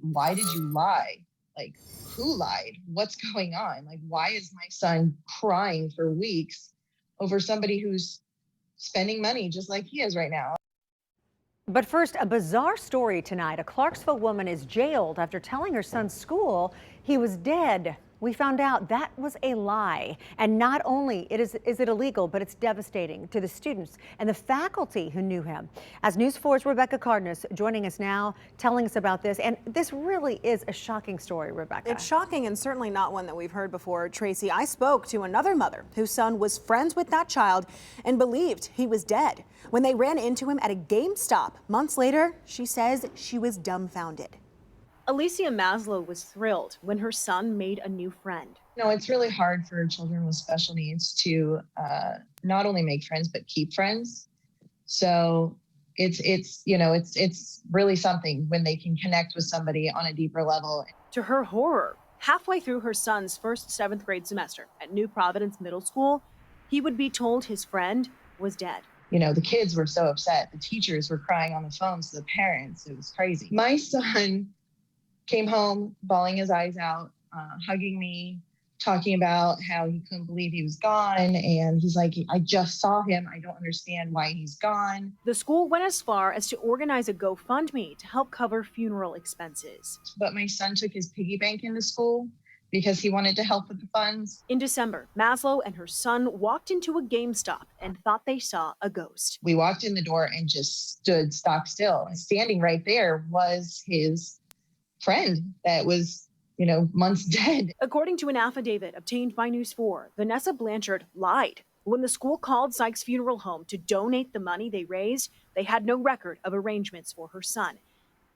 Why did you lie? Like, who lied? What's going on? Like, why is my son crying for weeks over somebody who's spending money just like he is right now? But first, a bizarre story tonight. A Clarksville woman is jailed after telling her son's school he was dead. We found out that was a lie. And not only is it illegal, but it's devastating to the students and the faculty who knew him. As News 4's Rebecca Cardenas joining us now, telling us about this. And this really is a shocking story, Rebecca. It's shocking and certainly not one that we've heard before, Tracy. I spoke to another mother whose son was friends with that child and believed he was dead. When they ran into him at a GameStop months later, she says she was dumbfounded. Alicia Maslow was thrilled when her son made a new friend. It's really hard for children with special needs to not only make friends, but keep friends. So it's really something when they can connect with somebody on a deeper level. To her horror, halfway through her son's first 7th grade semester at New Providence Middle School, he would be told his friend was dead. The kids were so upset. The teachers were crying on the phone to the parents. It was crazy. My son came home bawling his eyes out, hugging me, talking about how he couldn't believe he was gone. And he's like, I just saw him. I don't understand why he's gone. The school went as far as to organize a GoFundMe to help cover funeral expenses. But my son took his piggy bank into school because he wanted to help with the funds. In December, Maslow and her son walked into a GameStop and thought they saw a ghost. We walked in the door and just stood stock still. And standing right there was his friend that was, months dead. According to an affidavit obtained by News 4, Vanessa Blanchard lied. When the school called Sykes Funeral Home to donate the money they raised, they had no record of arrangements for her son.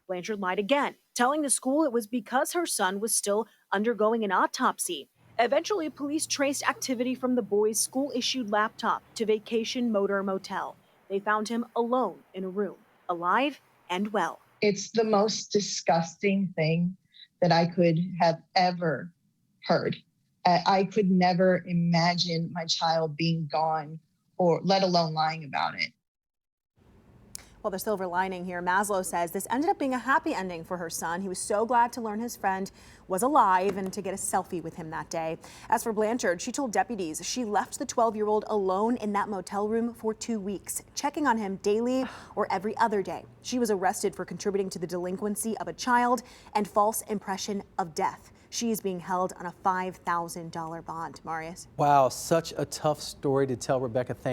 Blanchard lied again, telling the school it was because her son was still undergoing an autopsy. Eventually, police traced activity from the boy's school-issued laptop to Vacation Motel. They found him alone in a room, alive and well. It's the most disgusting thing that I could have ever heard. I could never imagine my child being gone, or let alone lying about it. Well, the silver lining here, Maslow says this ended up being a happy ending for her son. He was so glad to learn his friend was alive and to get a selfie with him that day. As for Blanchard, she told deputies she left the 12-year-old alone in that motel room for 2 weeks, checking on him daily or every other day. She was arrested for contributing to the delinquency of a child and false impression of death. She is being held on a $5,000 bond. Marius. Wow, such a tough story to tell, Rebecca. Thank you.